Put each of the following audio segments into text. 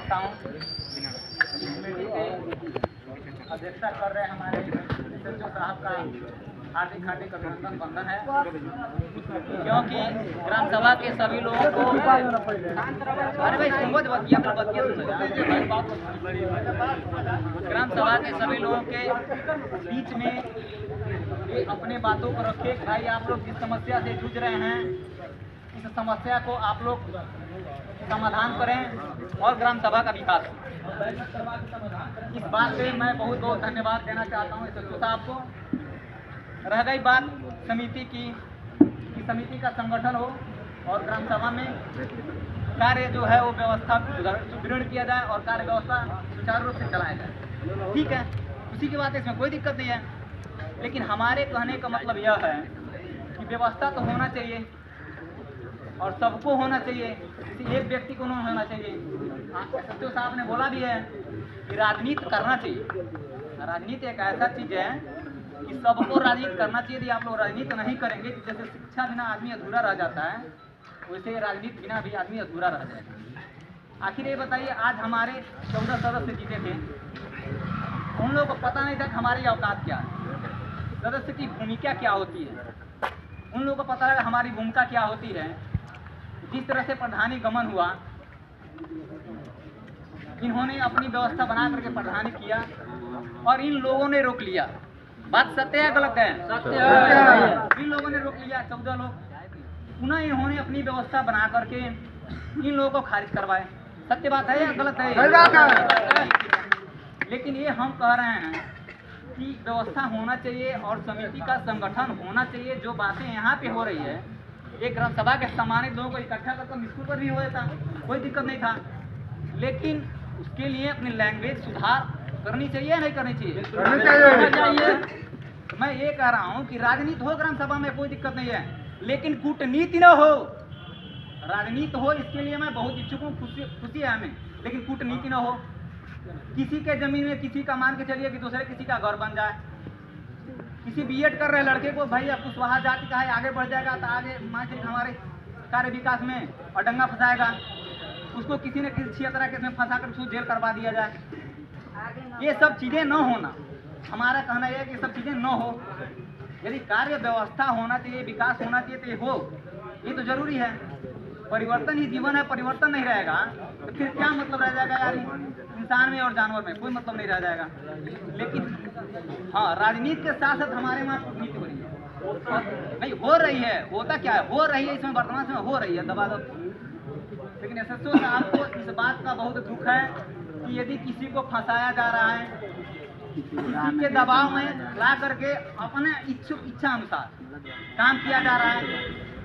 रखता हूँ। कमेटी के अध्यक्षता कर रहे हमारे SHO साहब का हार्दिक हार्दिक अभिनंदन बंधन है, क्योंकि ग्राम सभा के सभी लोगों को अरे भाई ग्राम सभा के सभी लोगों के बीच में ये अपने बातों को रखे। भाई आप लोग जिस समस्या से जूझ रहे हैं, इस समस्या को आप लोग समाधान करें और ग्राम सभा का विकास। इस बात से मैं बहुत बहुत धन्यवाद देना चाहता हूँ SHO साहब को। रह गई बात समिति की, कि समिति का संगठन हो और ग्राम सभा में कार्य जो है वो व्यवस्था सुदृढ़ किया जाए और कार्य व्यवस्था सुचारू रूप से चलाया जाए। ठीक है, उसी की बात है, इसमें कोई दिक्कत नहीं है। लेकिन हमारे कहने का मतलब यह है कि व्यवस्था तो होना चाहिए और सबको होना चाहिए, किसी एक व्यक्ति को नहीं होना चाहिए। SHO साहब ने बोला भी है कि राजनीति करना चाहिए। राजनीति एक ऐसा चीज है कि सबको राजनीति करना चाहिए। यदि आप लोग राजनीति नहीं करेंगे, जैसे शिक्षा बिना आदमी अधूरा रह जाता है, वैसे राजनीति बिना भी आदमी अधूरा रह जाएगा। आखिर ये बताइए, आज हमारे 14 सदस्य जीते थे, उन लोगों को पता नहीं था कि हमारी औकात क्या है, सदस्य की भूमिका क्या होती है। उन लोगों को पता लगा हमारी भूमिका क्या होती है। जिस तरह से प्रधानी गमन हुआ, इन्होंने अपनी व्यवस्था बना करके प्रधानी किया और इन लोगों ने रोक लिया। बात सत्य है गलत है? सत्य है। इन लोगों ने रोक लिया, 14 लोग। पुनः इन्होंने अपनी व्यवस्था बना करके इन लोगों को खारिज करवाए। सत्य बात है या गलत है? लेकिन ये हम कह रहे हैं कि व्यवस्था होना चाहिए और समिति का संगठन होना चाहिए। जो बातें यहाँ पे हो रही है, एक ग्राम सभा के सम्मानित लोगों को इकट्ठा करके स्कूल पर भी हो जाता, कोई दिक्कत नहीं था। लेकिन उसके लिए अपनी लैंग्वेज सुधार करनी चाहिए, नहीं करनी चाहिए? मैं ये कह रहा हूँ कि राजनीति हो ग्राम सभा में, कोई दिक्कत नहीं है, लेकिन कूटनीति न हो। राजनीति हो, इसके लिए मैं बहुत इच्छुक हूँ, खुशी है हमें, लेकिन कूटनीति न हो। किसी के जमीन में किसी का मान के चलिए कि दूसरे किसी का घर बन जाए। किसी B.Ed कर रहे लड़के को भाई अब कुशवाहा जाति का है, आगे बढ़ जाएगा तो आगे मान के हमारे कार्य विकास में और डंगा फंसाएगा, उसको किसी न किसी 76 केस में फंसा कर उसको जेल करवा दिया जाए। ये सब चीज़ें न होना, हमारा कहना यह है कि सब चीज़ें न हो। यदि कार्य व्यवस्था होना चाहिए, विकास होना चाहिए तो ये हो, ये तो जरूरी है। परिवर्तन ही जीवन है, परिवर्तन नहीं रहेगा तो फिर क्या मतलब रह जाएगा यार, इंसान में और जानवर में कोई मतलब नहीं रह जाएगा। लेकिन हाँ, राजनीति के साथ साथ हमारे वहाँ कूटनीति हो रही है, नहीं हो रही है, होता क्या है, हो रही है, इसमें वर्तमान समय हो रही है दबा दो। लेकिन SHO साहब को इस बात का बहुत दुख है कि यदि किसी को फंसाया जा रहा है, किसी के दबाव में ला करके अपने इच्छा अनुसार काम किया जा रहा है।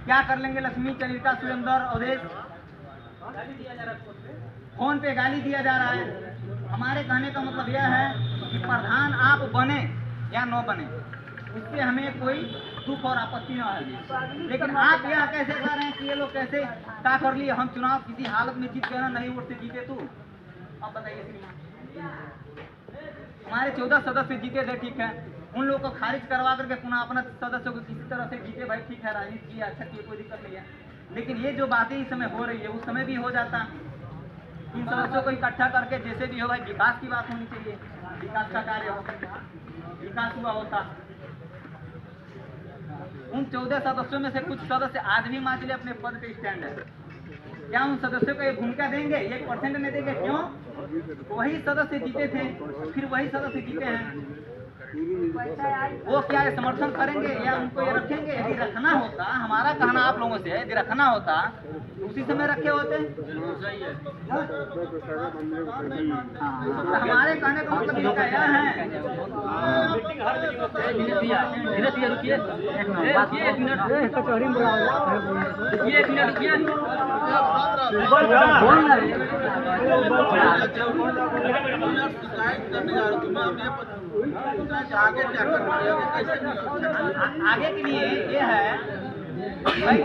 क्या कर लेंगे लक्ष्मी, चंद्रिका, सुरेंद्र, अवधेश, फोन पे गाली दिया जा रहा है। हमारे कहने का मतलब यह है कि प्रधान आप बने या न बने, उससे हमें कोई दुख और आपत्ति न है। लेकिन आप यह कैसे कह रहे हैं कि ये लोग कैसे क्या कर लिए, हम चुनाव किसी हालत में जीत गए ना, नहीं वोट से जीते तू। अब बताइए श्रीमान, हमारे 14 सदस्य जीते थे, ठीक है, उन लोगों को खारिज करवा करके पुनः अपना सदस्यों को किसी तरह से जीते, भाई ठीक है, राजनीति की अच्छा की, कोई दिक्कत नहीं है। लेकिन ये जो बातें इस समय हो रही है, उस समय भी हो जाता। इन सदस्यों को इकट्ठा करके जैसे भी हो, भाई विकास की बात होनी चाहिए, विकास का कार्य हो, विकास हुआ होता। उन 14 सदस्यों में से कुछ सदस्य आज भी मान लीजिए अपने पद पे स्टैंड है, क्या उन सदस्यों को ये भूमिका देंगे, 1% नहीं देंगे? क्यों? वही सदस्य जीते थे, फिर वही सदस्य जीते हैं, वो क्या ये समर्थन करेंगे या उनको ये रखेंगे? यदि रखना होता, हमारा कहना आप लोगों से, यदि रखना होता तो उसी समय रखे होते। तो हमारे कहने का मतलब यह है, आगे के लिए ये है भाई,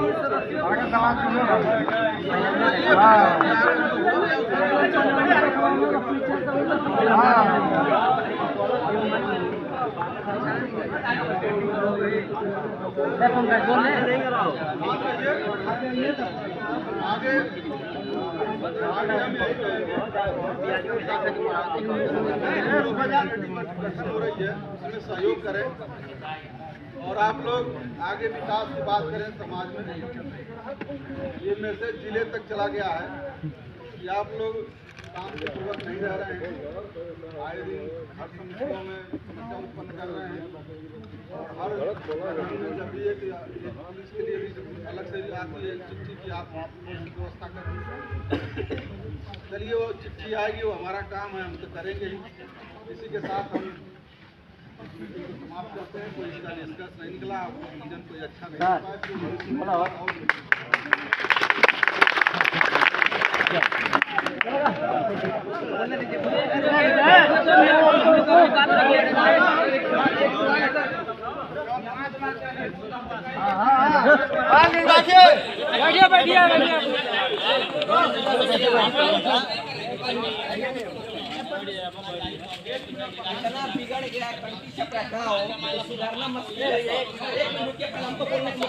आगे हो रही है, उसमें सहयोग करें और आप लोग आगे विकास की बात करें समाज में। ये मैसेज जिले तक चला गया है कि आप लोग शांतिपूर्वक नहीं रह रहे हैं, आए दिन हर समस्याओं में समस्या उत्पन्न कर रहे हैं और हर जब भी एक पुलिस के लिए भी अलग से आती है चिट्ठी की आप व्यवस्था करें। चलिए वो चिट्ठी आएगी, वो हमारा काम है, हम तो करेंगे ही। इसी के साथ हम समाप्त करते हैं। कोई इसका निष्कर्ष नहीं निकला, आपको रीजन कोई अच्छा नहीं इतना बिगड़ गया कंट्री से पैसा हो सुधारना मुश्किल है। 1 मिनट के कलम को बोलने में